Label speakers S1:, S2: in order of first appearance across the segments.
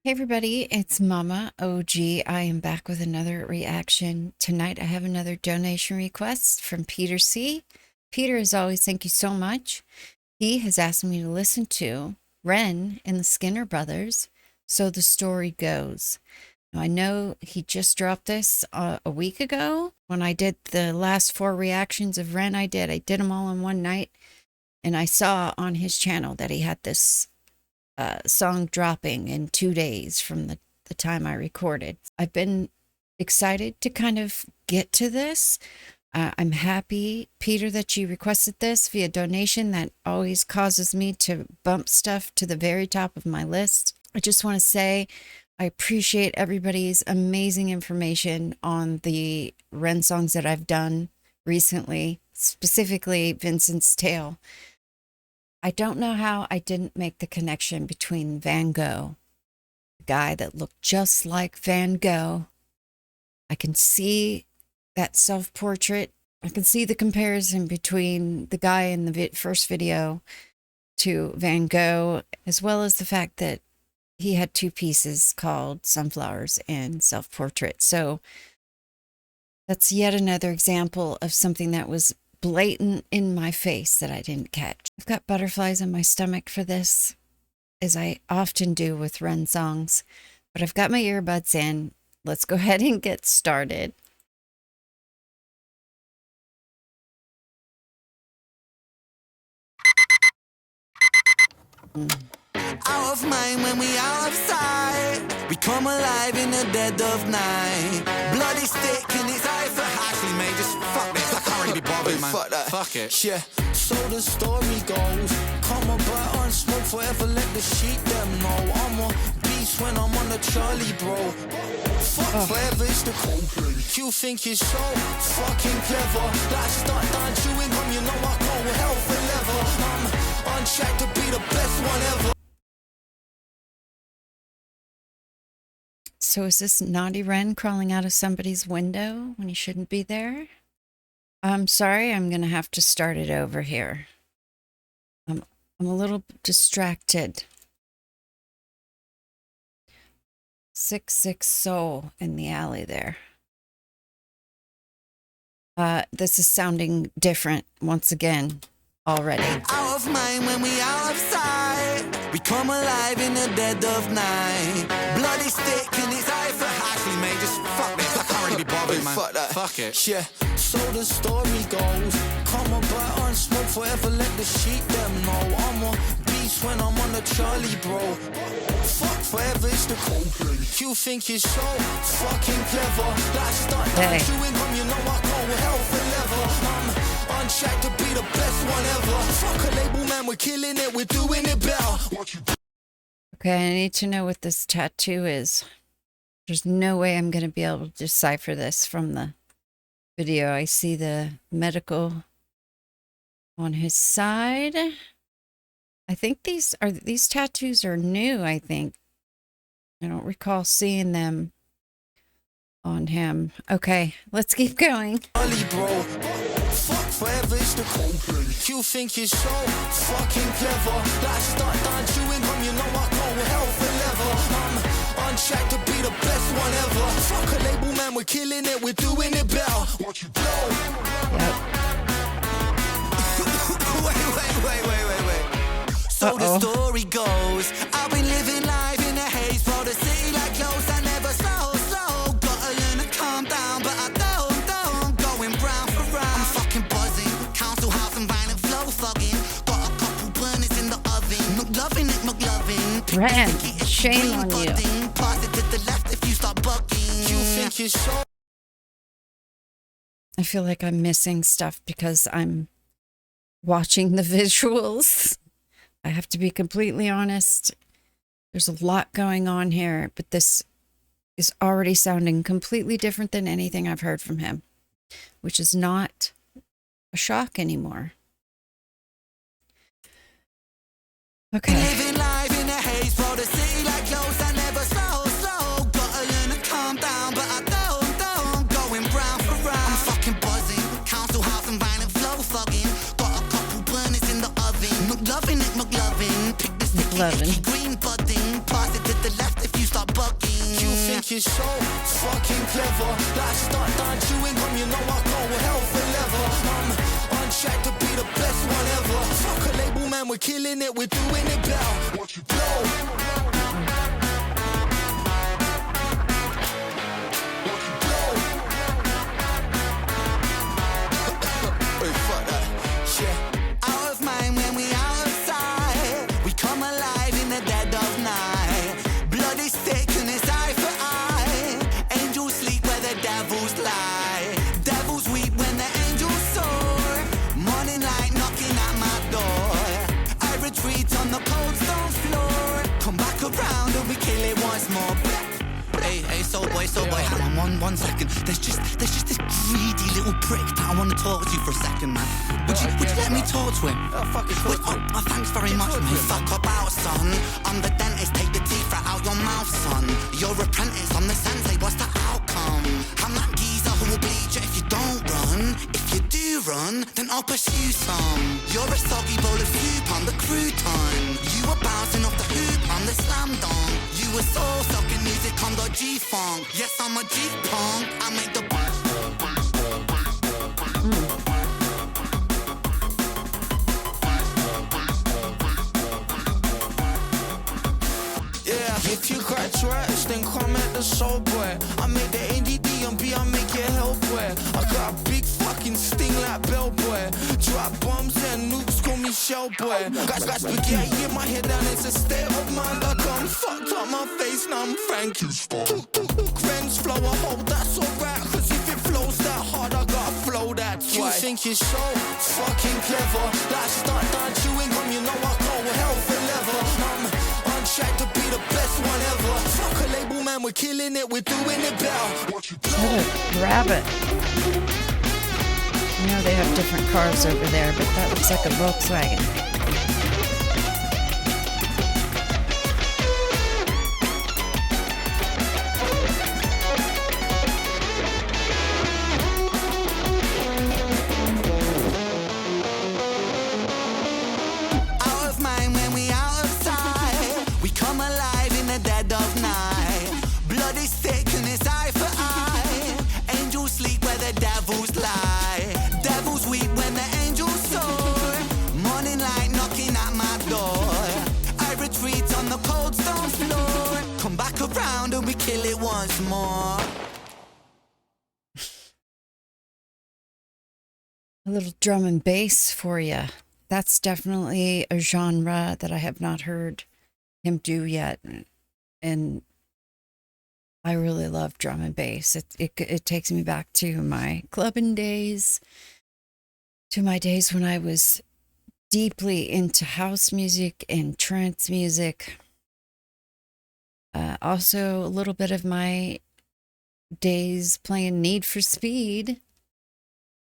S1: Hey everybody, it's Mama OG. I am back with another reaction. Tonight I have another donation request from Peter C. Peter, as always, thank you so much. He has asked me to listen to Ren and the Skinner Brothers, So the Story Goes. Now, I know he just dropped this a week ago. When I did the last 4 reactions of Ren I did them all in one night. And I saw on his channel that he had this song dropping in 2 days from the time I recorded. I've been excited to kind of get to this. I'm happy, Peter, that you requested this via donation. That always causes me to bump stuff to the very top of my list. I just want to say I appreciate everybody's amazing information on the Ren songs that I've done recently, specifically Vincent's Tale. I don't know how I didn't make the connection between Van Gogh, the guy that looked just like Van Gogh. I can see that self-portrait. I can see the comparison between the guy in the first video to Van Gogh, as well as the fact that he had 2 pieces called Sunflowers and Self-Portrait. So that's yet another example of something that was blatant in my face that I didn't catch. I've got butterflies in my stomach for this, as I often do with Ren songs, but I've got my earbuds in. Let's go ahead and get started.
S2: Out of mind when we out of sight. We come alive in the dead of night. Bloody stick in his eye for actually, mate, just fuck this. I can't really be bothered, man. Fuck that. Fuck it. Yeah. So the story goes. Come on, but on smoke forever. Let the sheep them know. I'm a beast when I'm on the Charlie, bro. Fuck forever, it's the cold. You think you're so fucking clever. Like start down chewing gum, you know I go hell forever. I'm on track to be the best one ever.
S1: So is this naughty Ren crawling out of somebody's window when he shouldn't be there? I'm sorry, I'm going to have to start it over here. I'm a little distracted. 6'6" soul in the alley there. This is sounding different once again already.
S2: Out of mind when we out of sight. We come alive in the dead of night. Bloody stick in his eye for actually, mate, just fuck this. I can't really be bothered, man. Fuck that. Fuck it. Yeah. So the story goes. Come on, but on smoke forever. Let the sheep them know. I'm a beast when I'm on the Charlie, bro. Fuck forever, it's the cold. You think you're so fucking clever. Like start down chewing gum, you know I go hell forever. I'm on track to be the best one ever. Fuck a label, man, we're killing it, we're doing it better.
S1: Okay, I need to know what this tattoo is. There's no way I'm going to be able to decipher this from the video. I see the medical on his side. I think these tattoos are new, I think. I don't recall seeing them on him. Okay, let's keep going.
S2: Bro. Fuck forever, it's the cold. You think you're so fucking clever. Like start down chewing gum, you know I go hell forever. I'm on track to be the best one ever. Fuck a label, man, we're killing it, we're doing it better. What you blow?
S1: Yep.
S2: wait. So the story goes, I've been living life in a haze, bro. The city like close, I never slow. Gotta learn to calm down, but I don't. Going round for round, I'm fucking buzzing. Council house and violent flow fucking. Got a couple burners in the oven. McLovin it, McLovin.
S1: Ren, shame on you.
S2: Pass it to the left if you start bugging. You think you're so...
S1: I feel like I'm missing stuff because I'm watching the visuals. I have to be completely honest. There's a lot going on here, but this is already sounding completely different than anything I've heard from him, which is not a shock anymore. Okay.
S2: Living life in a haze, bro. The city like close, I never slow. Gotta learn to calm down, but I don't. Going round for round, I'm fucking buzzing. Council house and violent flow fucking. Got a couple burners in the oven. McLovin it, McLovin. Pick the sticky green budding. Pass it to the left if you start think you're so fucking clever. Like start down chewing gum, you know I go hell for leather. I'm on track to be the best one ever. Fuck a label, man, we're killing it, we're doing it better. What you blow? So boy, hang on one second. There's just this greedy little prick that I want to talk to you for a second, man. Would you let me talk to him? Oh, thanks very much, mate. Fuck about, son. I'm the dentist, take the teeth out your mouth, son. You're apprentice, I'm the sensei, what's the outcome? I'm that geezer who will bleed you if you don't run. If you do run, then I'll pursue some. You're a soggy bowl of soup, I'm the crouton. You were bouncing off the hoop, I'm the slam dunk. You were soul sucking music, I'm the G-funk. Yes, I'm a G-punk, I make the if you got trash, then come at the soul boy. I make the NDD and B, I make your hell boy. I got a big fucking sting like bell boy. Drop bombs and nukes, call me shell boy. Got spaghetti in my head and it's a state of mind. Like I'm fucked up my face, now I'm Frankie's fault. Grens flow a hole, that's alright. Cause if it flows that hard, I gotta flow that twice. You think you're so fucking clever. Like start down chewing gum, you know I go hell for leather. I'm on track to be the best one ever. Fuck a label, man, we're killing it, we're doing it better.
S1: What a rabbit. I know they have different cars over there, but that looks like a Volkswagen.
S2: Kill it once more.
S1: A little drum and bass for you. That's definitely a genre that I have not heard him do yet, and I really love drum and bass. It takes me back to my clubbing days, to my days when I was deeply into house music and trance music. Also, a little bit of my days playing Need for Speed,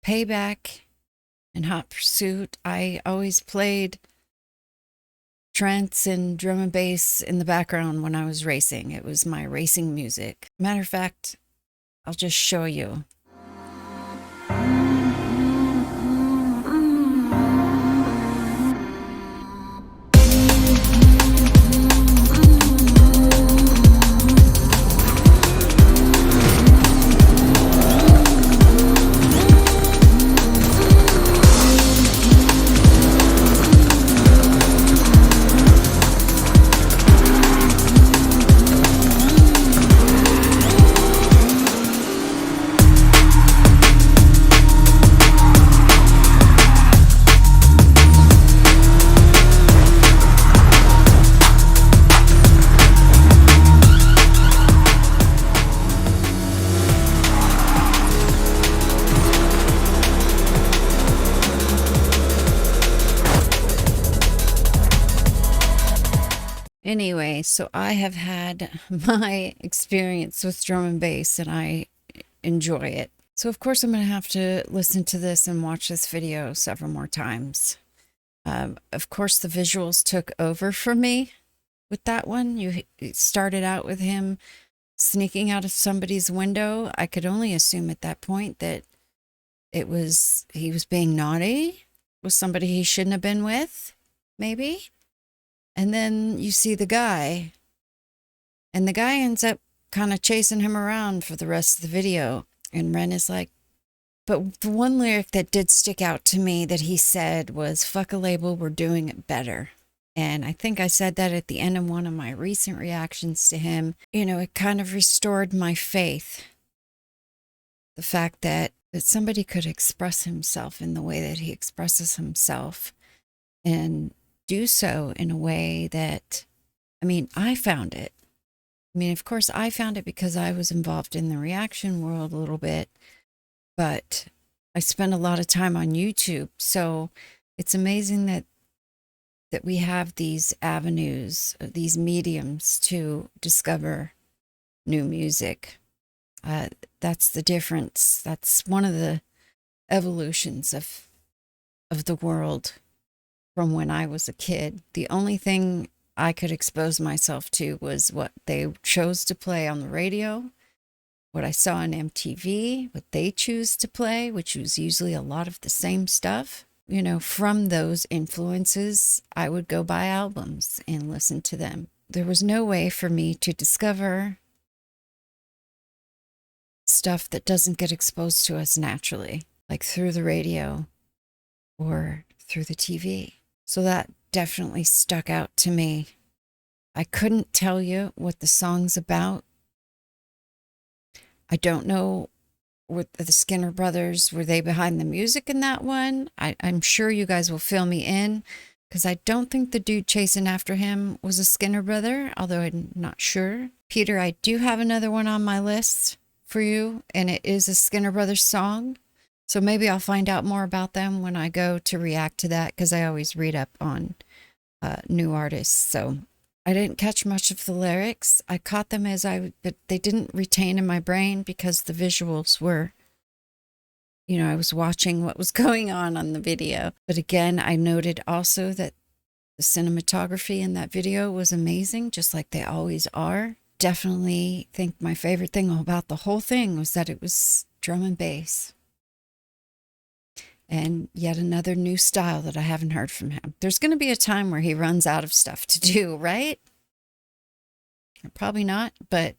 S1: Payback, and Hot Pursuit. I always played trance and drum and bass in the background when I was racing. It was my racing music. Matter of fact, I'll just show you. Anyway, so I have had my experience with drum and bass and I enjoy it. So of course I'm going to have to listen to this and watch this video several more times. Of course the visuals took over for me with that one. It started out with him sneaking out of somebody's window. I could only assume at that point that he was being naughty with somebody he shouldn't have been with, maybe. And then you see the guy, and the guy ends up kind of chasing him around for the rest of the video. And Ren is like, but the one lyric that did stick out to me that he said was, "Fuck a label, we're doing it better." And I think I said that at the end of one of my recent reactions to him. You know, it kind of restored my faith. The fact that somebody could express himself in the way that he expresses himself and do so in a way that, I mean, I found it. I mean, of course, I found it because I was involved in the reaction world a little bit, but I spend a lot of time on YouTube. So it's amazing that we have these avenues, these mediums to discover new music. That's the difference. That's one of the evolutions of the world from when I was a kid. The only thing I could expose myself to was what they chose to play on the radio, what I saw on MTV, what they choose to play, which was usually a lot of the same stuff. You know, from those influences, I would go buy albums and listen to them. There was no way for me to discover stuff that doesn't get exposed to us naturally, like through the radio or through the TV. So that definitely stuck out to me. I couldn't tell you what the song's about. I don't know what the Skinner brothers, were they behind the music in that one? I'm sure you guys will fill me in, because I don't think the dude chasing after him was a Skinner brother, although I'm not sure. Peter, I do have another one on my list for you, and it is a Skinner brothers song. So maybe I'll find out more about them when I go to react to that, because I always read up on new artists. So I didn't catch much of the lyrics. I caught them but they didn't retain in my brain because the visuals were, you know, I was watching what was going on the video. But again, I noted also that the cinematography in that video was amazing, just like they always are. Definitely think my favorite thing about the whole thing was that it was drum and bass. And yet another new style that I haven't heard from him. There's going to be a time where he runs out of stuff to do, right? Probably not, but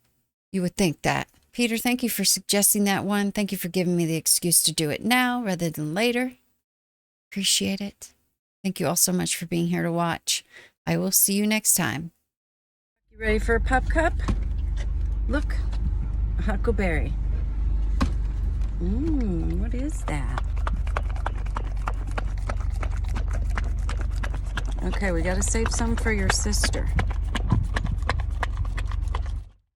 S1: you would think that. Peter, thank you for suggesting that one. Thank you for giving me the excuse to do it now rather than later. Appreciate it. Thank you all so much for being here to watch. I will see you next time. You ready for a pup cup? Look, a huckleberry. What is that? Okay, we got to save some for your sister.